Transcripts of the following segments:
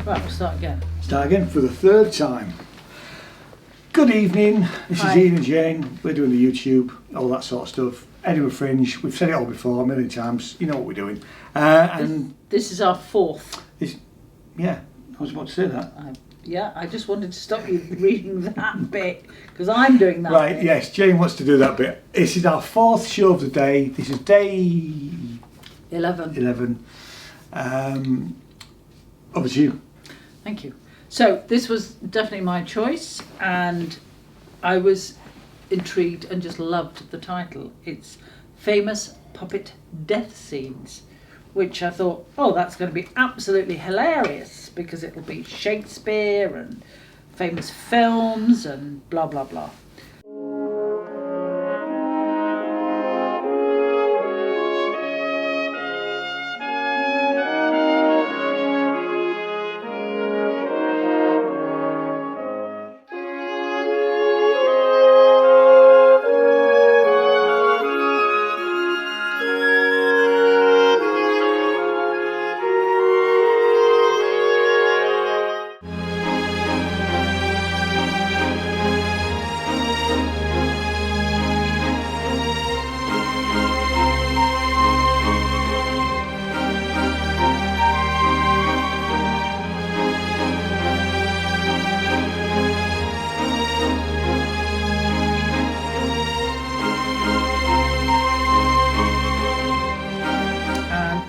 Right, we'll start again. Start again for the third time. Good evening, this is Ian and Jane. We're doing the YouTube, all that sort of stuff. Edinburgh Fringe, we've said it all before, a million times, you know what we're doing. And this is our fourth. Yeah, I was about to say that. I just wanted to stop you reading that bit, because I'm doing that Right, bit. yes, Jane wants to do that bit. This is our fourth show of the day. This is day 11. Over to you. Thank you. So this was definitely my choice, and I was intrigued and just loved the title. It's Famous Puppet Death Scenes, which I thought, oh, that's going to be absolutely hilarious, because it'll be Shakespeare and famous films and blah blah blah.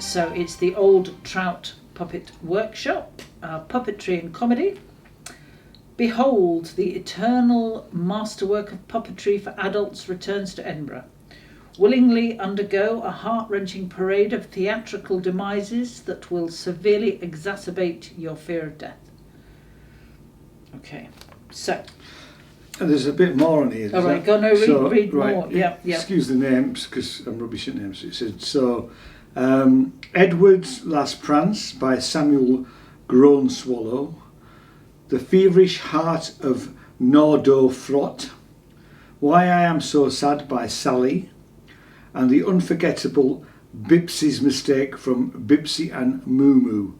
So it's the Old Trout Puppet Workshop, puppetry and comedy. Behold, the eternal masterwork of puppetry for adults returns to Edinburgh. Willingly undergo a heart-wrenching parade of theatrical demises that will severely exacerbate your fear of death. Okay, so. And there's a bit more on here. All right, go no, read right, more. Yeah. Excuse the names, because I'm rubbish at names. It said, so, Edward's Last Prance by Samuel Groanswallow, The Feverish Heart of Nordo Frot, Why I Am So Sad by Sally, and the unforgettable Bipsy's Mistake from Bipsy and Mumu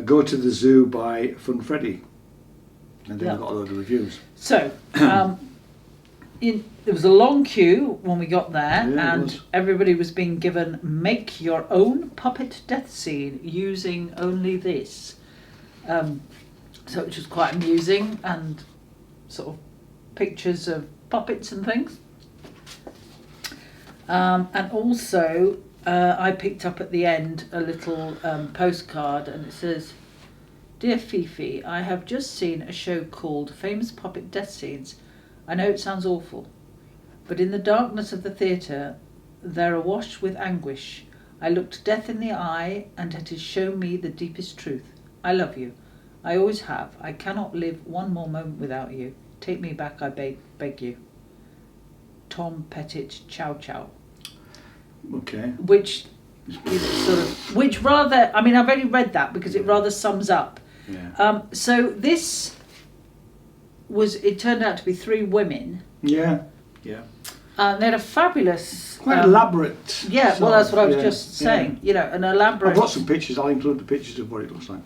Go to the Zoo by Fun Freddy. And then we've got a load of reviews. So, there was a long queue when we got there, and everybody was being given make your own puppet death scene using only this. So which was quite amusing, and sort of pictures of puppets and things. And also I picked up at the end a little postcard, and it says, "Dear Fifi, I have just seen a show called Famous Puppet Death Scenes. I know it sounds awful, but in the darkness of the theatre, there awash with anguish, I looked death in the eye, and it has shown me the deepest truth. I love you. I always have. I cannot live one more moment without you. Take me back, I beg you. Tom Pettit, Chow Chow." Okay. Which rather, I mean, I've only read that because it rather sums up. Yeah. So this it turned out to be 3 women. Yeah. They had a fabulous... Quite elaborate. Yeah, well, that's what I was just saying. You know, an elaborate... I've got some pictures. I'll include the pictures of what it looks like.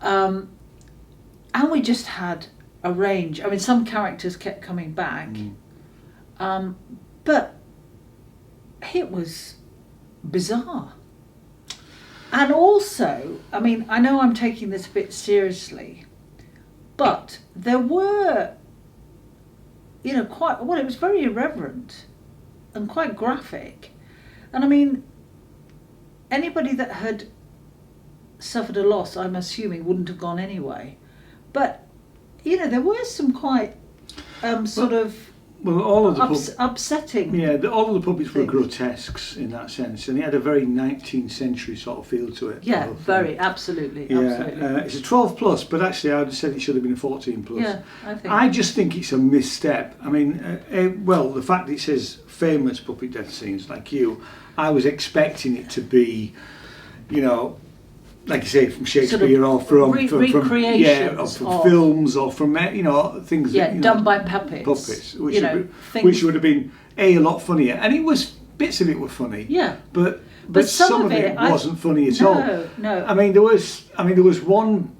And we just had a range. I mean, some characters kept coming back. But it was bizarre. And also, I mean, I know I'm taking this a bit seriously, but there were, you know, it was very irreverent and quite graphic. And I mean, anybody that had suffered a loss, I'm assuming, wouldn't have gone anyway. But, you know, there were some quite all of the upsetting. Yeah, all of the puppets were grotesques in that sense, and it had a very 19th century sort of feel to it. Yeah, very, absolutely. It's a 12 plus, but actually I'd have said it should have been a 14 plus. Yeah, I just think it's a misstep. I mean, the fact that it says famous puppet death scenes, like you, I was expecting it to be, you know, like you say, from Shakespeare or from recreations from films or from things done by puppets. Which would have been a lot funnier, and it was bits of it were funny. Yeah. But some of it wasn't funny at all. No. I mean, there was one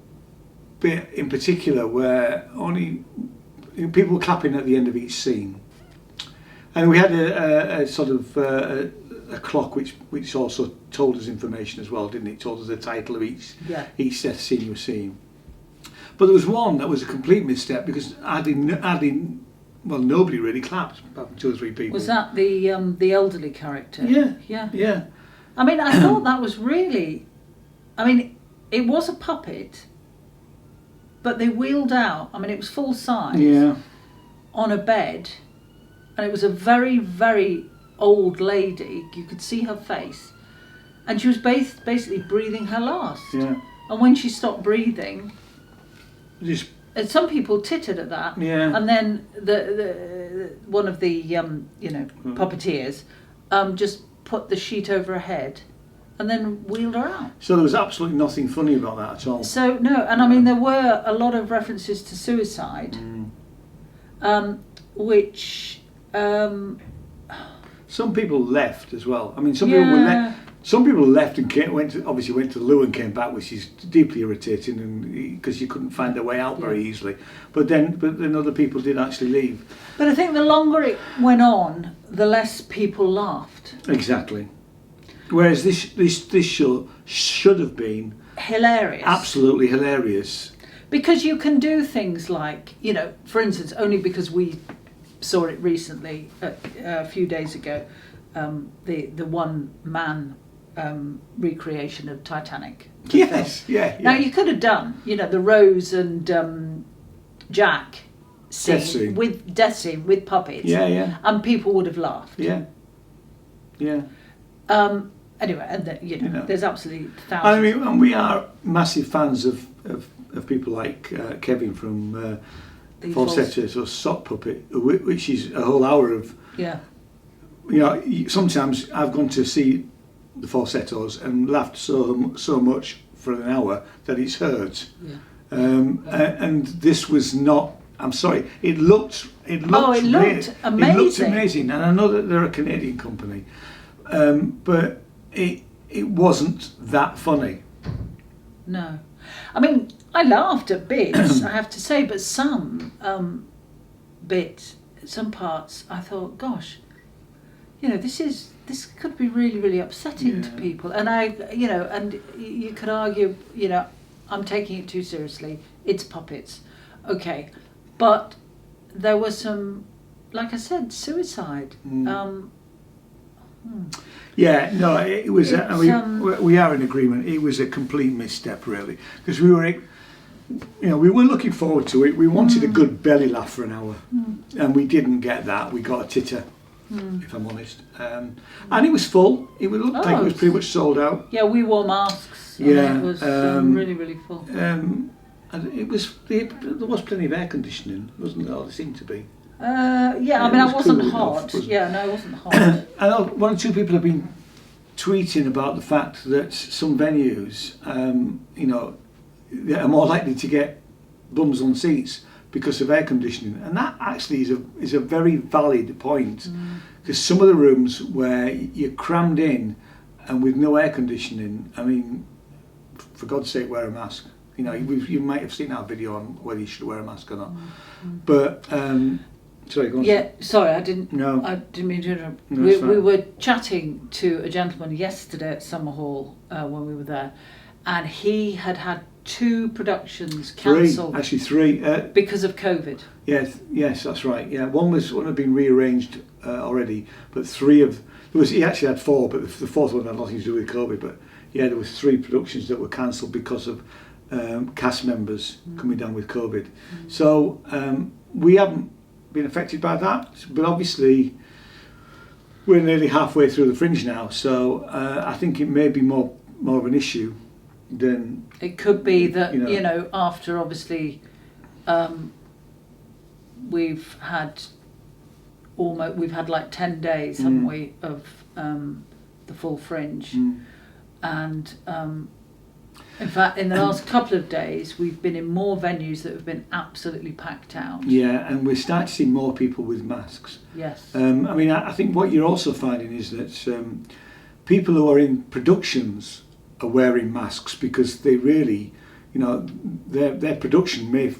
bit in particular where only people were clapping at the end of each scene, and we had a sort of a clock which also told us information as well, didn't it? It told us the title of each set scene you were seeing. But there was one that was a complete misstep because nobody really clapped, apart from 2 or 3 people. Was that the elderly character? Yeah. I mean, I thought that was really... I mean, it was a puppet, but they wheeled out... I mean, it was full size on a bed, and it was a very, very old lady. You could see her face, and she was basically breathing her last. Yeah. And when she stopped breathing... And some people tittered at that, and then the one of the puppeteers just put the sheet over her head, and then wheeled her out. So there was absolutely nothing funny about that at all. So no, and I mean there were a lot of references to suicide, which some people left as well. I mean, some people were Some people left and went to the loo and came back, which is deeply irritating, and because you couldn't find their way out very easily. But then other people did actually leave. But I think the longer it went on, the less people laughed. Exactly. Whereas this show should have been hilarious, absolutely hilarious. Because you can do things like, for instance, only because we saw it recently a few days ago, the one man. Recreation of Titanic. Yes, Now you could have done, the Rose and Jack scene with death scene with puppets. And people would have laughed. Yeah. Anyway, and there's absolutely thousands. I mean, and we are massive fans of people like Kevin from Falsettos or Sock Puppet, which is a whole hour of. Yeah. Sometimes I've gone to see the falsettos and laughed so much for an hour that it's hurt. Yeah. And this was not. I'm sorry. It looked amazing. It looked amazing, and I know that they're a Canadian company, but it wasn't that funny. No, I mean I laughed at bits, I have to say, but some parts I thought, gosh. This could be really, really upsetting to people, and and you could argue, I'm taking it too seriously. It's puppets, okay, but there was some, like I said, suicide. Yeah, no, it was. We are in agreement. It was a complete misstep, really, because we were looking forward to it. We wanted a good belly laugh for an hour, and we didn't get that. We got a titter. If I'm honest, and it was full. It looked like it was pretty much sold out. Yeah, we wore masks. Yeah, it was really, really full. And it was there was plenty of air conditioning, wasn't there? There seemed to be. I mean, I wasn't hot. I wasn't hot. I know 1 or 2 people have been tweeting about the fact that some venues, are more likely to get bums on seats because of air conditioning, and that actually is a very valid point, because some of the rooms where you're crammed in and with no air conditioning, I mean, for God's sake, wear a mask. You might have seen our video on whether you should wear a mask or not. But sorry, go on. Yeah, sorry, I didn't mean to interrupt. No, we were chatting to a gentleman yesterday at Summer Hall when we were there, and he had 2 productions cancelled. Actually 3. Because of COVID. Yes, that's right. Yeah, one had been rearranged already, but 3 of he actually had 4, but the 4th one had nothing to do with COVID. But there was 3 productions that were cancelled because of cast members coming down with COVID. So we haven't been affected by that, but obviously we're nearly halfway through the Fringe now, so I think it may be more of an issue. Then it could be that after obviously we've had like 10 days, haven't we, of the full Fringe, and In fact, in the last couple of days, we've been in more venues that have been absolutely packed out. Yeah, and we're starting to see more people with masks. Yes. I think what you're also finding is that people who are in productions are wearing masks because they really, their production may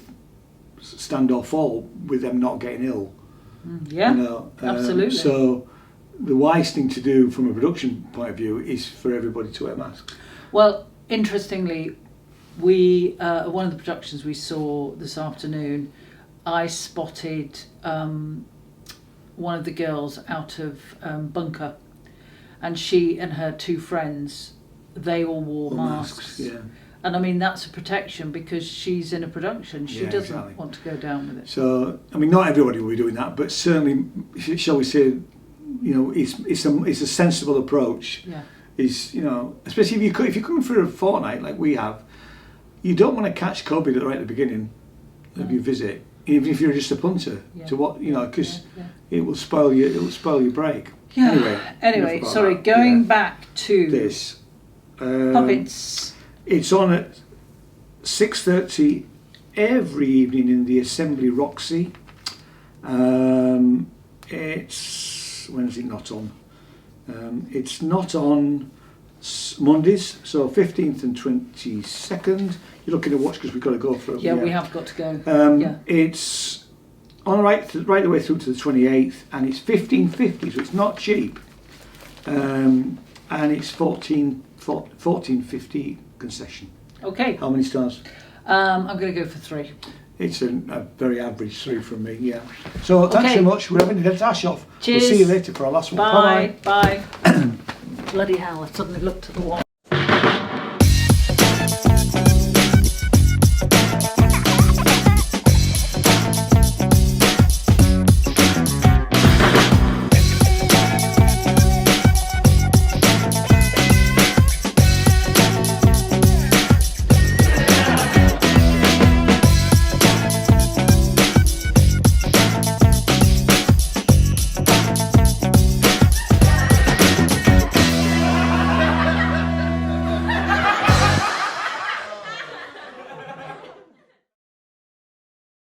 stand or fall with them not getting ill. Yeah, absolutely. So the wise thing to do from a production point of view is for everybody to wear masks. Well, interestingly, we one of the productions we saw this afternoon, I spotted one of the girls out of Bunker, and she and her two friends, they all wore masks. Yeah. And I mean, that's a protection because she's in a production. She doesn't want to go down with it. So, I mean, not everybody will be doing that, but certainly, shall we say, it's a sensible approach. Yeah. Especially if you're coming for a fortnight like we have, you don't want to catch COVID right at the beginning of your visit, even if you're just a punter. Yeah. To what because it will spoil your break. Yeah. Anyway, sorry. Going back to this puppets. It's on at 6:30 every evening in the Assembly Roxy. It's when is it not on? It's not on Mondays, so 15th and 22nd. You're looking at watch because we've got to go for it. Yeah, we have got to go. It's on right the way through to the 28th, and it's 15.50, so it's not cheap. And it's 14.50 concession. Okay. How many stars? I'm going to go for 3. It's a very average 3 from me, yeah. So thanks so much. We're having a dash off. Cheers. We'll see you later for our last one. Bye. Bye. Bloody hell, I suddenly looked at the watch.